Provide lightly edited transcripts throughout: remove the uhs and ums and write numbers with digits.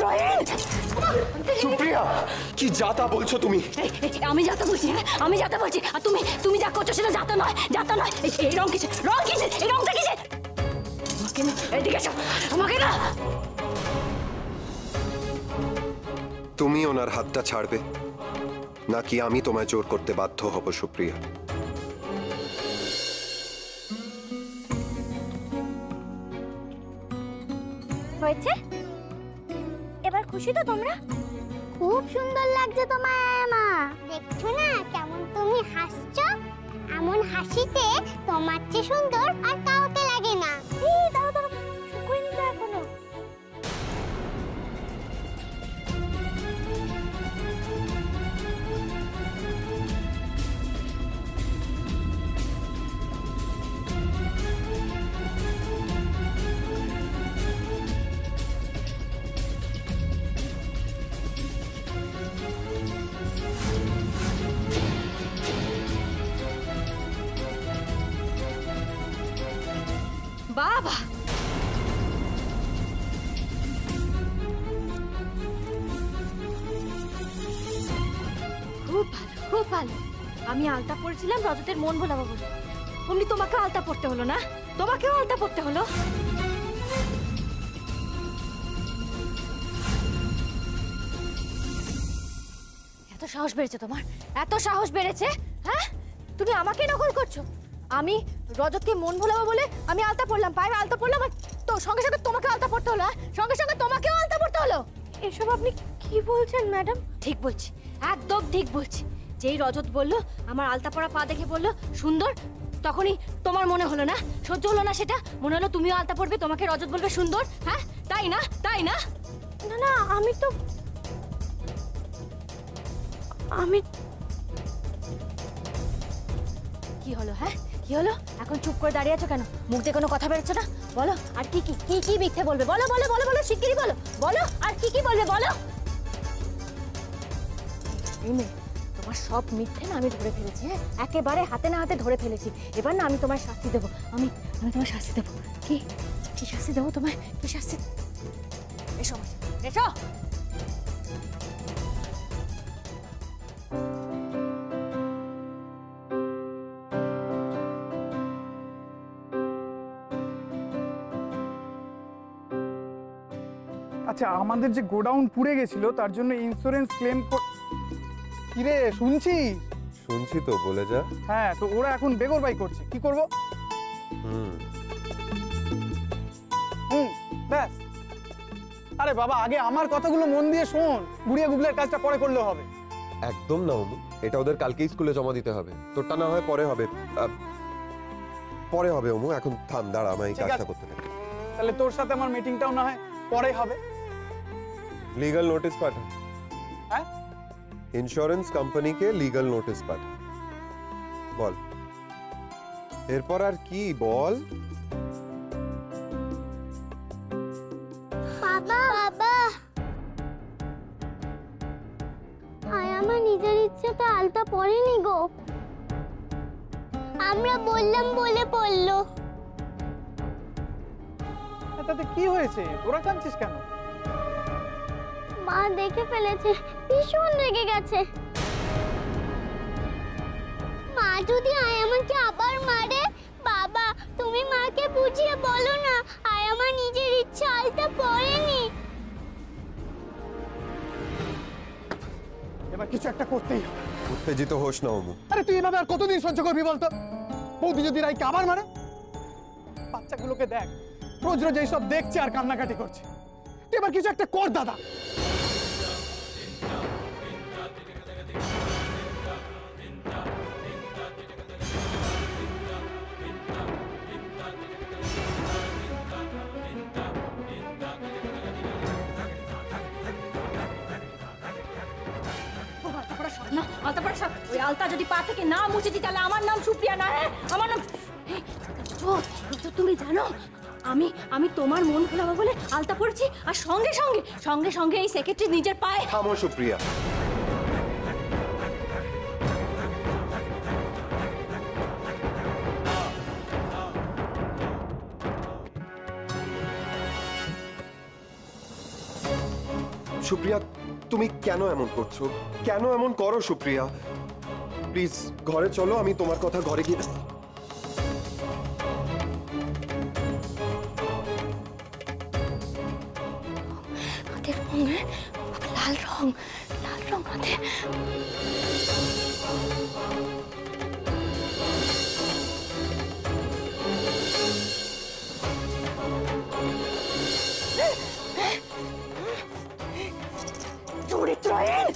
রোহিত! সুপ্রিয়া, কি যাতা বলছো তুমি? আমি যাতা বলছি, হ্যাঁ আমি যাতা বলছি। আর তুমি যা করছো সেটা যাতা নয়, যাতা নয়। এই রং কিসের? রং কিসের? এই রংটা কিসের? আমাকে না, এদিকে এসো, আমাকে না। তুমি ওনার হাতটা ছাড়বে নাকি আমি তোমায় জোর করতে বাধ্য হব সুপ্রিয়া? হয়েছে? এবার খুশি তো তোমরা? খুব সুন্দর লাগছে তোমায় মা। দেখছো না কেমন তুমি হাসছো? এমন হাসিতে তোমার চেয়ে সুন্দর আর কাউকে লাগে না। এই দাও দাও, শুকোয়নি তো এখনো। বাবা, খুব ভালো, খুব ভালো। আমি আলতা পড়েছিলাম রজতের মন ভোলাবো বলে, অমনি তোমাকে আলতা পড়তে হলো না? তোমাকেও আলতা পড়তে হলো? এত সাহস বেড়েছে তোমার, এত সাহস বেড়েছে? হ্যাঁ, তুমি আমাকে নকল করছো। আমি রজতকে মন ভোলাবো বলে আমি আলতা পড়লাম, পায়ে আলতা পড়লাম, আর তো সঙ্গে সঙ্গে তোমাকে আলতা পড়তে হলো? সঙ্গে সঙ্গে তোমাকেও আলতা পড়তে হলো? এসব আপনি কি বলছেন ম্যাডাম? ঠিক বলছি, একদম ঠিক বলছি। যেই রজত বললো, আমার আলতা পরা পা দেখে বললো সুন্দর, তখনই তোমার মনে হলো না, সহ্য হলো না সেটা? মনে হলো তুমিও আলতা পড়বে, তোমাকে রজত বলবে সুন্দর। হ্যাঁ তাই না? তাই না? না না, আমি কি হলো? হ্যাঁ কি হলো? এখন চুপ করে দাঁড়িয়ে আছো কেন? মুখ দিয়ে কোনো কথা বেরোচ্ছে না? বলো, আর কি কি কি কি মিথ্যে বলবে? বলো বলো বলো বলো, শিগগিরই বলো, বলো আর কি কি বলবে বলো। তোমার সব মিথ্যে না আমি ধরে ফেলেছি, হ্যাঁ একেবারে হাতে না হাতে ধরে ফেলেছি। এবার না আমি তোমার শাস্তি দেবো, আমি তোমার শাস্তি দেবো। কি কি শাস্তি দেবো তোমায়? কি শাস্তি? এসো এসো। আচ্ছা, আমাদের যে গোডাউন পুড়ে গেছিল তার জন্য ইন্স্যুরেন্স ক্লেম কি রে শুনছিস? শুনছি তো, বলে যা। হ্যাঁ, তো ওরা এখন বেগরবাই করছে, কি করব? ব্যাস। আরে বাবা, আগে আমার কথাগুলো মন দিয়ে শোন, গুড়িয়া গুগলের কাজটা পরে করলেও হবে। একদম না অমু, এটা ওদের কালকেই স্কুলে জমা দিতে হবে। তোরটা না হয় পরে হবে, পরে হবে অমু। এখন থাম, দাঁড়া, আমি এই কাজটা করতে থাকি। তাহলে তোর সাথে আমার মিটিংটাও না হয় পরে হবে। লিগ্যাল নোটিশ পাঠা। হ্যাঁ, ইন্স্যুরেন্স কোম্পানিকে লিগ্যাল নোটিশ পাঠা। বল এরপর আর কি? বল। বাবা বাবা, আমার নিজের ইচ্ছে তো আলতা পড়েনি গো, আমরা বললাম বলে পড়লো। তাতে কি হয়েছে? তোরা কাঁদছিস কেন? মা দেখে ফেলেছে, ভীষণ রেগে গেছে। মা যদি আমাকে আবার মারে, বাবা তুমি মাকে বুঝিয়ে বলো না আমার নিজের ইচ্ছা আলতা পড়েনি। এবার কিছু একটা করতেই হবে। উত্তেজিত হোস না অমু। আরে তুই এভাবে আর কতদিন সহ্য করবি বলতো? বৌদি যদি রাইকে আবার মারে? বাচ্চাগুলোকে দেখ, রোজ রোজ এইসব দেখছে আর কান্নাকাটি করছে। তুই এবার কিছু একটা কর দাদা। ওই আলতা যদি পা থেকে না মুছে দিই তাহলে আমার নাম সুপ্রিয়া না, হ্যাঁ আমার নাম। তুমি জানো আমি তোমার মন ভোলাবো বলে আলতা পড়েছি, আর সঙ্গে সঙ্গে সঙ্গে সঙ্গে এই সেক্রেটারি নিজের পায়ে। থামো সুপ্রিয়া। সুপ্রিয়া, তুমি কেন এমন করছো? কেন এমন করো সুপ্রিয়া? প্লিজ ঘরে চলো, আমি তোমার কথা ঘরে গিয়ে। হাতের রং, লাল রং, লাল রং হাতে। চরিত্রহীন!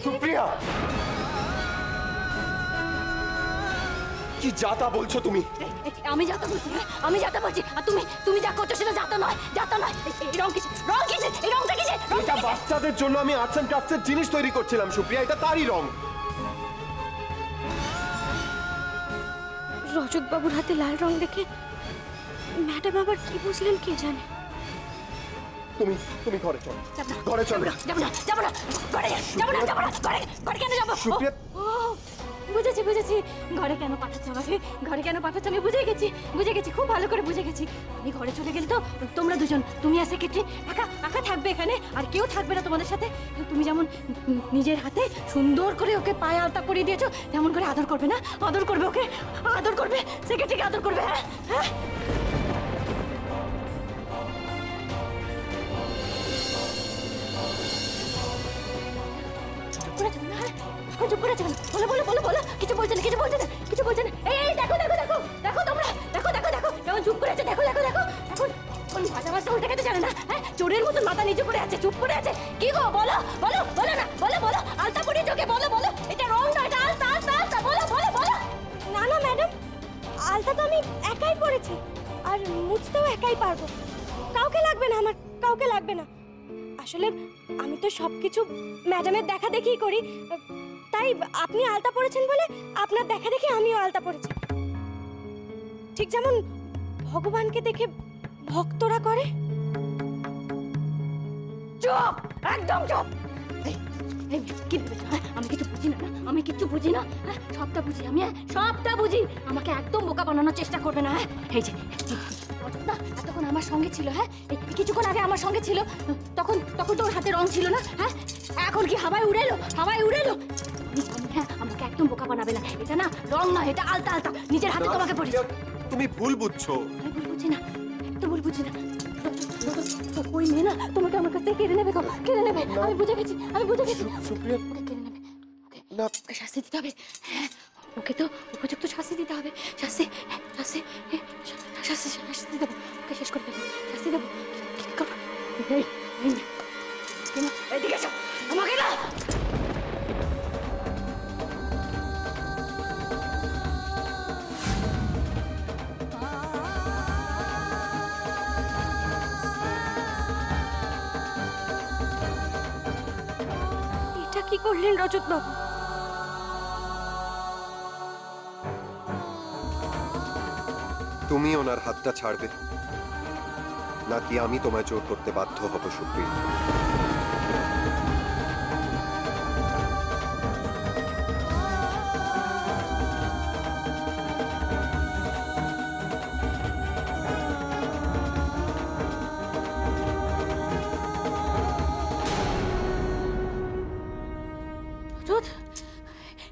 সুপ্রিয়া, কি যাতা বলছো তুমি? আমি যাতা বলছি, আমি যাতা বলছি, আর তুমি তুমি যা করছো সেটা যাতা নয়, যাতা নয়। এই রং কিসে? রং কিসে? এই রংটা কিসে? এটা বাচ্চাদের জন্য আমি আর্টস এন্ড ক্রাফটসের জিনিস তৈরি করছিলাম সুপ্রিয়া, এটা তারই রং। রজত বাবুর হাতে লাল রং দেখে ম্যাডাম আবার কি বুঝলেন কে জানে। তুমি তুমি ঘরে চলো, ঘরে চলো। যাবো না, যাবো না, ঘরে যাবো না, যাবো না, ঘরে কেন যাবো? সুপ্রিয়া, বুঝেছি বুঝেছি, ঘরে কেন পাঠাচ্ছ আমাকে, ঘরে কেন পাঠাচ্ছ আমি বুঝে গেছি, খুব ভালো করে বুঝে গেছি। আমি ঘরে চলে গেলে তো তোমরা দুজন, তুমি আর সেক্রেটারি একা একা থাকবে এখানে, আর কেউ থাকবে না তোমাদের সাথে। তুমি যেমন নিজের হাতে সুন্দর করে ওকে পায়ে আলতা পরিয়ে দিয়েছো, তেমন করে আদর করবে না? আদর করবে ওকে, আদর করবে, সেক্রেটারিকে আদর করবে। হ্যাঁ হ্যাঁ, চুপ করে যাবেন। বলো বলো বলো বলো, কিছু বলছে না, কিছু বলছে না, কিছু বলছে না। এই দেখো দেখো দেখো দেখো, তোমরা দেখো দেখো দেখো কেমন চুপ করে আছে, দেখো দেখো দেখো। এখন কোন ভাষা ভাষা উল্টে খেতে জানে না, হ্যাঁ, চোরের মতন মাথা নিচু করে আছে, চুপ করে আছে। কি গো, বলো বলো বলো না, বলো বলো, আলতা পরিয়ে চোখে, বলো বলো, এটা রং না, এটা আলতা আলতা আলতা, বলো বলো বলো। না না ম্যাডাম, আলতা তো আমি একাই পরেছি, আর মুছতেও একাই পারবো, কাউকে লাগবে না, আমার কাউকে লাগবে না। আসলে আমি তো সবকিছু ম্যাডামের দেখা দেখি করি, তাই আপনি আলতা পরেছেন বলে আপনার দেখা দেখি আমিও আলতা পরেছি। ঠিক যেমন ভগবানকে দেখে ভক্তরা করে। চুপ, একদম চুপ। এই কি ভেবেছো, হ্যাঁ? আমি কিছু বুঝি না, আমি কিছু বুঝি না, হ্যাঁ? সবটা বুঝি আমি, হ্যাঁ, সবটা বুঝি। আমাকে একদম বোকা বানানোর চেষ্টা করবে না, হ্যাঁ? এই যে না, এতক্ষণ আমার সঙ্গে ছিল, হ্যাঁ, এই কিছুক্ষণ আগে আমার সঙ্গে ছিল, তখন তখন তোর হাতে রং ছিল না, হ্যাঁ, এখন কি হাওয়ায় উড়েলো, হাওয়ায় উড়েলো? হ্যাঁ, আমাকে একদম বোকা বানাবে না, এটা না রং নয়, এটা আলতা আলতা, নিজের হাতে তোমাকে পড়ি। তুমি ভুল বুঝছো। আমি ভুল বুঝি না, একদম ভুল বুঝি না। ওই মেয়ে না তোমাকে আমার কাছ থেকে কেড়ে নেবে, কেড়ে নেবে। আমি বুঝে গেছি, আমি বুঝে গেছি। সুপ্রিয়া, ওকে কেড়ে নেবে, ওকে না, ওকে শাস্তি দিতে হবে, হ্যাঁ, ওকে তো উপযুক্ত শাস্তি দিতে হবে। শাস্তি, শাস্তি, শাস্তি, শাস্তি দেবো, ওকে শেষ করে দেবো, শাস্তি দেবো। কি করবো? এদিকে এসো, আমাকে না। এটা কি করলেন রজত বাবু? তুমি ওনার হাতটা ছাড়বে নাকি আমি তোমায় জোর করতে বাধ্য হব সুপ্রিয়া?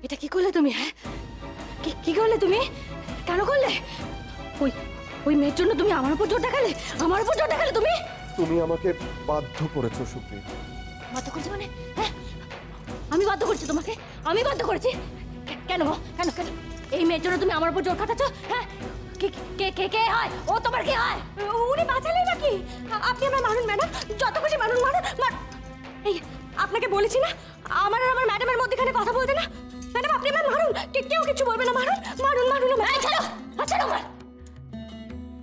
এটা কি করলে তুমি, হ্যাঁ? কি করলে তুমি? কেন করলে? ওই ওই মেয়ের জন্য তুমি আমার উপর জোর দেখালে, আমার উপর জোর দেখালে তুমি? তুমি আমাকে বাধ্য করেছো সুপ্রিয়া। বাধ্য করছি মানে, হ্যাঁ, আমি বাধ্য করছি তোমাকে, আমি বাধ্য করেছি? কেন কেন কেন? এই মেয়ের জন্য তুমি আমার উপর জোর খাটাচ্ছ, হ্যাঁ? কে কে কে কে হয় ও? তোমার কি হয়? উনি বাঁচালেই নাকি? আপনি আমার মানুন ম্যাডাম, যত খুশি মানুন মানুন। এই আপনাকে বলেছি না আমার আর আমার ম্যাডামের মধ্যেখানে কথা বলতে না। ম্যাডাম আপনি আমার মানুন, কেউ কিছু বলবে না। মানুন মানুন মানুন। ছাড়ো, ছাড়ো আমার।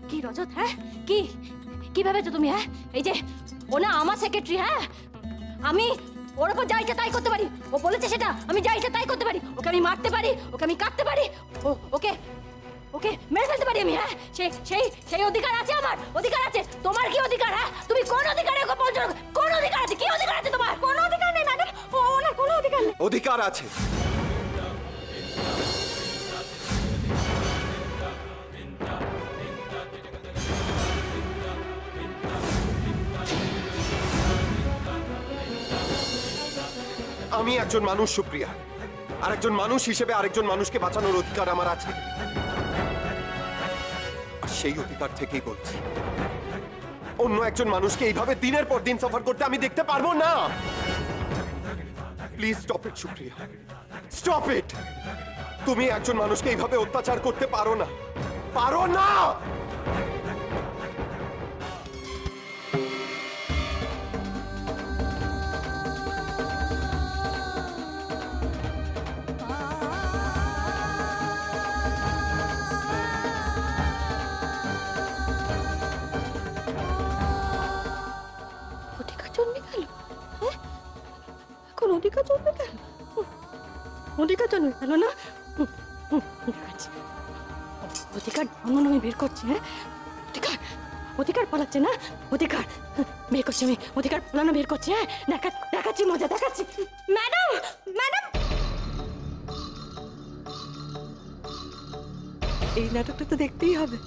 কি রজত, হ্যাঁ, কি কি ভেবেছো তুমি, হ্যাঁ? এই যে ও না আমার সেক্রেটারি, হ্যাঁ, আমি ওর উপর যা ইচ্ছা তাই করতে পারি। ও বলেছে সেটা, আমি যা ইচ্ছা তাই করতে পারি। ওকে আমি মারতে পারি, ওকে আমি কাটতে পারি, ওকে ওকে মেরে ফেলতে পারি আমি, হ্যাঁ? সেই অধিকার আছে আমার, অধিকার আছে। তোমার কি অধিকার, হ্যাঁ? তুমি কোন অধিকারে ওকে বলছো? কোন অধিকার আছে? কি অধিকার আছে তোমার? কোনো অধিকার নেই ম্যাডাম, ওনার কোনো অধিকার নেই। অধিকার আছে। আমি একজন মানুষ সুপ্রিয়া, আর একজন মানুষ হিসেবে আরেকজন মানুষকে বাঁচানোর অধিকার আমার আছে। আর সেই অধিকার থেকেই বলছি, অন্য একজন মানুষকে এইভাবে দিনের পর দিন সাফার করতে আমি দেখতে পারবো না। Please stop it Supriya, stop it. তুমি একজন মানুষকে এইভাবে অত্যাচার করতে পারো না, পারো না। অধিকার জন্মে গেল, হ্যাঁ? এখন অধিকার জন্মে গেল, অধিকার জন্মে গেল না? অধিকার জন্ম আমি বের করছি, হ্যাঁ? অধিকার, অধিকার পালাচ্ছে না, অধিকার বের করছি আমি, অধিকার পালানো বের করছি, হ্যাঁ? দেখাচ্ছি মজা, দেখাচ্ছি। ম্যাডাম, ম্যাডাম, এই নাটকটা তো দেখতেই হবে।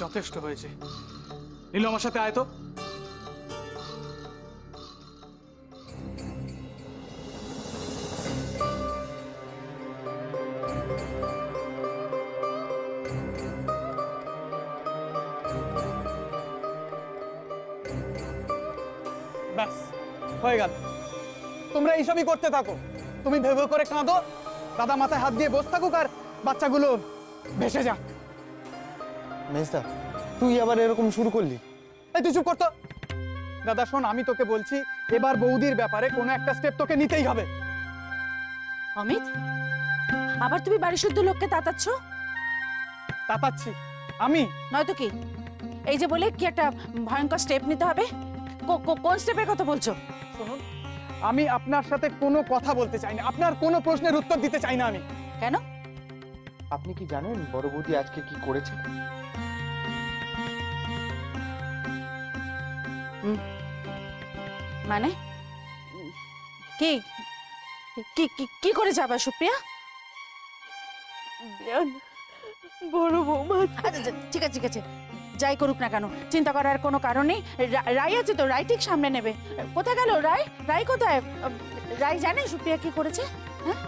যথেষ্ট হয়েছে। নীলু, আমার সাথে আয় তো। ব্যাস হয়ে গেল। তোমরা এইসবই করতে থাকো। তুমি ভেবে করে কাঁদো, দাদা মাথায় হাত দিয়ে বসে থাকুক, আর বাচ্চাগুলো ভেসে যাক। মেজদা, তুই আবার এরকম শুরু করলি? এই তুই চুপ করতো। দাদা শোন, আমি তোকে বলছি, এবার বৌদির ব্যাপারে কোনো একটা স্টেপ তোকে নিতেই হবে। অমিত, আবার তুমি বাড়ি শুদ্ধ লোককে তাতাচ্ছ? তাতাচ্ছি আমি? নয়তো কি? এই যে বলে কি একটা ভয়ঙ্কর স্টেপ নিতে হবে, কোন স্টেপের কথা বলছো? শুনুন, আমি আপনার সাথে কোনো কথা বলতে চাই না, আপনার কোনো প্রশ্নের উত্তর দিতে চাই না আমি। কেন? আপনি কি জানেন বড় বৌদি আজকে কি করেছে? মানে কি কি কি করেছে আবার সুপ্রিয়া? বড় বৌমা। আচ্ছা, ঠিক আছে ঠিক আছে, যাই করুক না কেন চিন্তা করার কোনো কারণ নেই। রাই আছে তো, রাই ঠিক সামনে নেবে। কোথায় গেল রাই? রাই কোথায়? রাই জানে সুপ্রিয়া কি করেছে? হ্যাঁ,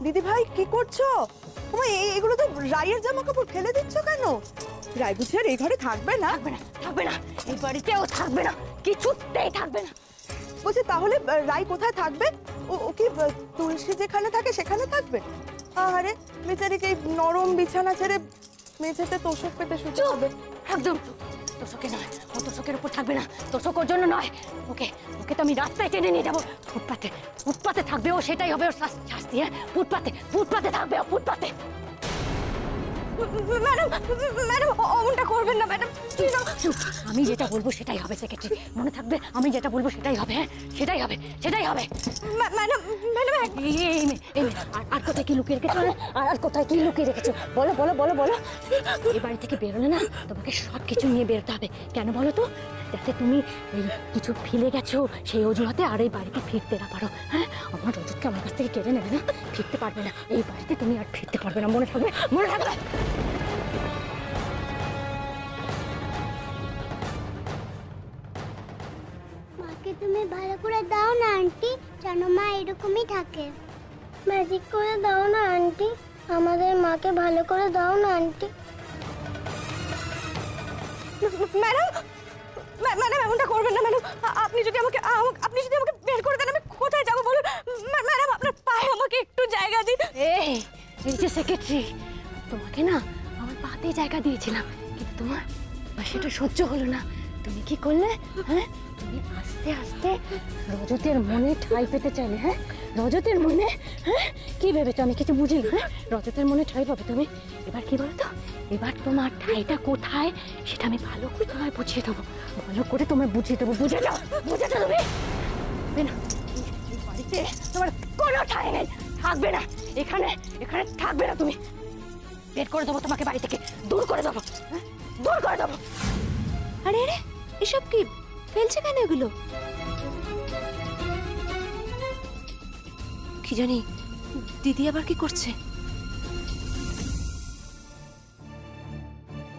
দিদি ভাই কি করছো? এগুলো তো রায়ের জামা কাপড় ফেলে দিচ্ছ কেন? রায় বুঝি আর এই ঘরে থাকবে না? থাকবে না, থাকবে না, এই বাড়িতেও থাকবে না, কিছুতেই থাকবে না। বলছি তাহলে রায় কোথায় থাকবে? ও কি তুলসী যেখানে থাকে সেখানে থাকবে? আরে বেচারিকে এই নরম বিছানা ছেড়ে মেঝেতে তোষক পেতে শুতে হবে। একদম তোষকে নয়, ও তোষকের উপর থাকবে না, তোষক ওর জন্য নয়। ওকে ওকে তো আমি রাস্তায় টেনে নিয়ে যাবো, ফুটপাতে, ফুটপাতে থাকবে ও, সেটাই হবে ওর শাস্তি। হ্যাঁ, ফুটপাতে, ফুটপাতে থাকবে ও, ফুটপাতে। ম্যাডাম, ম্যাডাম অমনটা করবেন না ম্যাডাম। আমি যেটা বলবো সেটাই হবে সেক্রেটারি, মনে থাকবে? আমি যেটা বলবো সেটাই হবে, হ্যাঁ সেটাই হবে, সেটাই হবে। ম্যাডাম, ম্যাডাম আর কোথায় কি লুকিয়ে রেখেছো? আর কোথায় কি লুকিয়ে রেখেছো? বলো বলো বলো বলো। এই বাড়ি থেকে বেরোলে না তোমাকে সব কিছু নিয়ে বেরোতে হবে। কেন বলো তো? যাতে তুমি এই কিছু ফেলে গেছো সেই অজুহাতে আর এই বাড়িতে ফিরতে না পারো। হ্যাঁ, আমার রজতকে আমার কাছ থেকে কেড়ে নেবে না, ফিরতে পারবে না এই বাড়িতে, তুমি আর ফিরতে পারবে না, মনে থাকবে, মনে থাকবে। মাকে তুমি ভালো করে দাও না আন্টি, যেন মা এরকমই থাকে। ম্যাজিক করে দাও না আন্টি, আমাদের মাকে ভালো করে দাও না আন্টি। ম্যাডাম, ম্যাডাম এমনটা করবেন না ম্যাডাম। আপনি যদি আমাকে বের করে দেন আমি কোথায় যাবো বলুন? ম্যাডাম আপনার পায়ে আমাকে একটু জায়গা দিন। এই যে সেক্রেটারি, তোমাকে না আমার পাতেই জায়গা দিয়েছিলাম, কিন্তু তোমার সেটা সহ্য হলো না। তুমি কি করলে? হ্যাঁ, তুমি আস্তে আস্তে রজতের মনে ঠাঁই পেতে চাইলে। হ্যাঁ, রজতের মনে, হ্যাঁ কি ভেবেছো আমি কিছু বুঝি না? হ্যাঁ, রজতের মনে ঠাঁই পাবে তুমি। এবার কি বলতো, এবার তোমার ঠাঁইটা কোথায় সেটা আমি ভালো করে তোমায় বুঝিয়ে দেবো, ভালো করে তোমায় বুঝিয়ে দেবো। বুঝে যাও, বুঝে যাও তুমি। না, এই বাড়িতে তোমার কোনো ঠাঁই নেই, থাকবে না এখানে, এখানে থাকবে না তুমি। বের করে দেবো তোমাকে বাড়ি থেকে, দূর করে দেবো, দূর করে দেবো। আরে আরে এসব কি ফেলছে কেন এগুলো? কি জানি দিদি আবার কি করছে।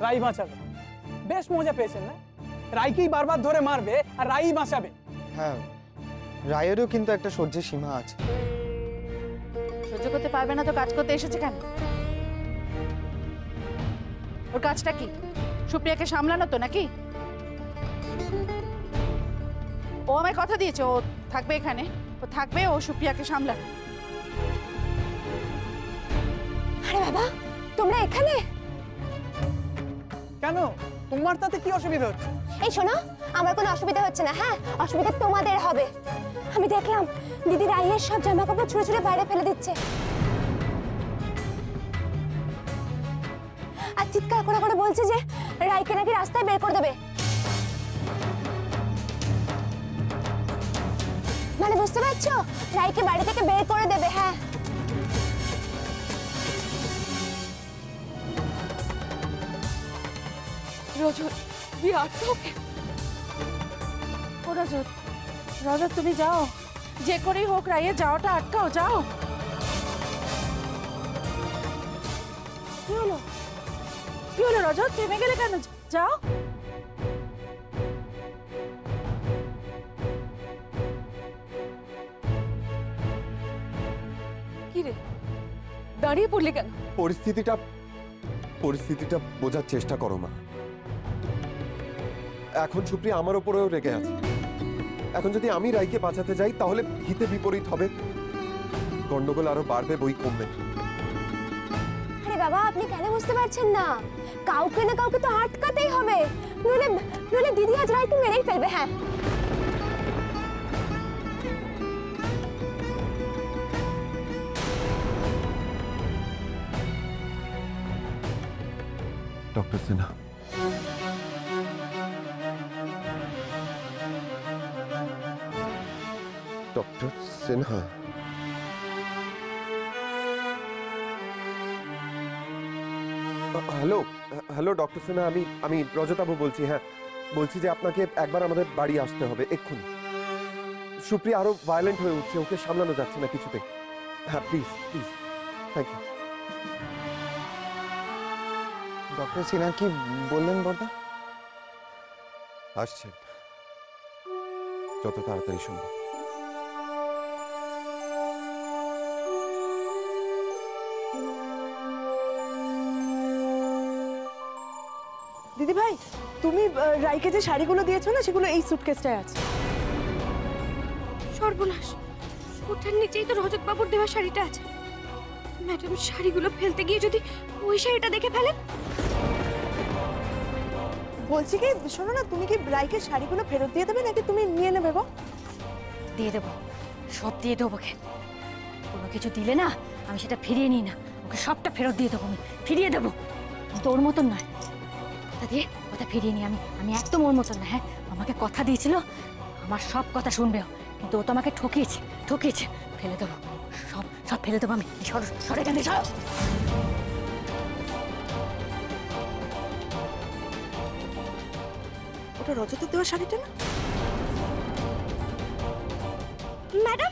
রাই বাঁচাবে, বেশ মজা পেয়েছেন না? রাইকেই বারবার ধরে মারবে আর রাই বাঁচাবে। হ্যাঁ, রায়েরও কিন্তু একটা সহ্যের সীমা আছে। সহ্য করতে পারবে না তো কাজ করতে এসেছে কেন? ওর কাজটা কি? সুপ্রিয়াকে সামলানো তো নাকি? ও আমায় কথা দিয়েছে ও থাকবে এখানে, ও থাকবে, ও সুপ্রিয়াকে সামলাবে। আরে বাবা, তোমরা এখানে? কেন, তোমার তাতে কি অসুবিধা হচ্ছে? এই শোনো, আমার কোনো অসুবিধা হচ্ছে না। হ্যাঁ, অসুবিধা তোমাদের হবে। আমি দেখলাম দিদি রাইয়ের সব জামা কাপড় ছুঁড়ে ছুঁড়ে বাইরে ফেলে দিচ্ছে আর চিৎকার করে করে বলছে যে রাইকে নাকি রাস্তায় বের করে দেবে। মানে বুঝতে পারছো, রাইকে বাড়ি থেকে বের করে দেবে। হ্যাঁ, রজত, তুই আটকাও। ও রজত, রজত তুমি যাও, যে করেই হোক রাইয়ের যাওয়াটা আটকাও, যাও। কি হলো? কি হলো রজত, থেমে গেলে কেন? যাও। কি রে, দাঁড়িয়ে পড়লে কেন? পরিস্থিতিটা বোঝার চেষ্টা করো মা। এখন সুপ্রিয়া আমার উপরেও রেগে আছে। এখন যদি আমি রাইকে বাঁচাতে যাই তাহলে হিতে বিপরীত হবে, গন্ডগোল আরো বাড়বে, বই কমবে। আরে বাবা, আপনি কেন বুঝতে পারছেন না? কাউকে না কাউকে তো আটকাতেই হবে, নইলে নইলে দিদি আজ রাইকে মেরেই ফেলবে। হ্যাঁ, doctor Sinha, doctor Sinha, hello hello doctor Sinha, আমি রজতাবু বলছি। হ্যাঁ, বলছি যে আপনাকে একবার আমাদের বাড়ি আসতে হবে এক্ষুনি। সুপ্রিয়া আরো ভায়োলেন্ট হয়ে উঠছে, ওকে সামলানো যাচ্ছে না কিছুতে। হ্যাঁ, please please, thank you. Doctor Sinha কি বললেন বর্দা? আসছেন যত তাড়াতাড়ি সম্ভব। দিদি ভাই, তুমি রাইকে যে শাড়িগুলো দিয়েছো না, সেগুলো এই সুটকেসটায় আছে। সর্বনাশ, ওটার নিচেই তো রজত বাবুর দেওয়া শাড়িটা আছে। ম্যাডাম শাড়িগুলো ফেলতে গিয়ে যদি ওই শাড়িটা দেখে ফেলেন। বলছি কি, শোনো না, তুমি কি রাইকে শাড়িগুলো ফেরত দিয়ে দেবে নাকি তুমি নিয়ে নেবে গো? দিয়ে দেবো, সব দিয়ে দেবো। ওকে কোনো কিছু দিলে না আমি সেটা ফিরিয়ে নিই না, ওকে সবটা ফেরত দিয়ে দেবো, আমি ফিরিয়ে দেবো। তোর মতন নয়, কথা দিয়ে কথা ফিরিয়ে নিই আমি। আমি একদম ওর মতন না। হ্যাঁ, আমাকে কথা দিয়েছিল আমার সব কথা শুনবেও, কিন্তু ও তো আমাকে ঠকিয়েছে ঠকিয়েছে। ফেলে দেবো, সব সব ফেলে দেবো আমি। সর সরে কেন, সর। ওটা রজতের দেওয়া শাড়িটা না? ম্যাডাম,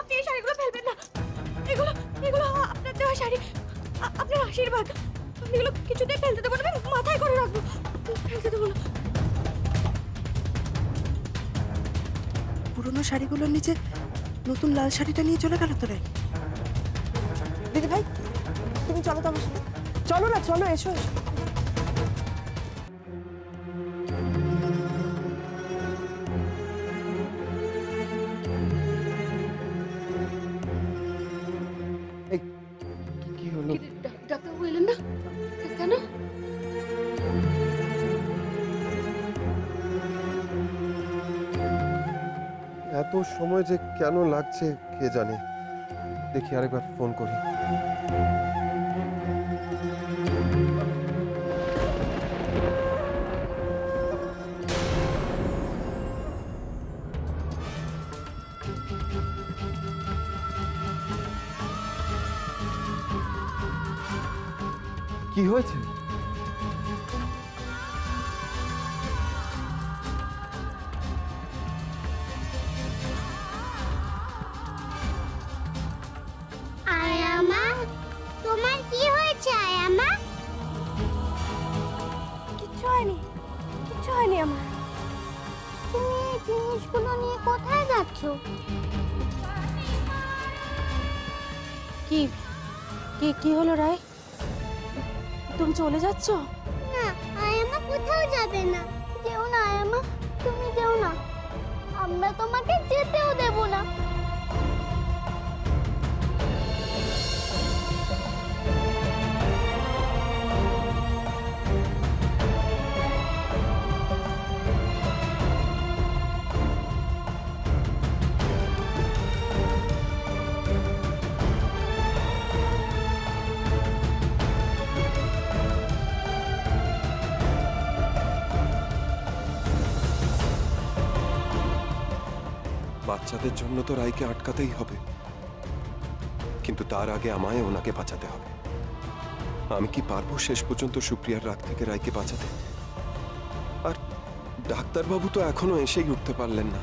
আপনি এই শাড়িগুলো ফেলবেন না। এগুলো এগুলো আপনার দেওয়া শাড়ি, আপনার আশীর্বাদ। আমি এগুলো কিছুতেই ফেলতে দেবো না, মাথায় করে রাখবো, ফেলতে দেবো না। পুরোনো শাড়িগুলোর নিচে নতুন লাল শাড়িটা নিয়ে চলে গেল তো রাই। দিদি ভাই, তুমি চলো তো আমার সাথে। চলো না, চলো, এসো এসো। কি হলো? ডাক্তারবাবু এলেন না কেন? এত সময় যে কেন লাগছে কে জানে। দেখি আরেকবার ফোন করি। কি হয়েছে? জিনিসগুলো নিয়ে কোথায় যাচ্ছ? কি কি কি হলো রায়? তুমি চলে যাচ্ছ? না, আয়ামা কোথাও যাবে না। যেও না আয়ামা, তুমি যেও না। আমরা তোমাকে যেতেও দেব না। বাচ্চাদের জন্য তো রায়কে আটকাতেই হবে, কিন্তু তার আগে আমায় ওনাকে বাঁচাতে হবে। আমি কি পারবো শেষ পর্যন্ত সুপ্রিয়ার রাগ থেকে রায়কে বাঁচাতে? আর ডাক্তারবাবু তো এখনো এসেই উঠতে পারলেন না।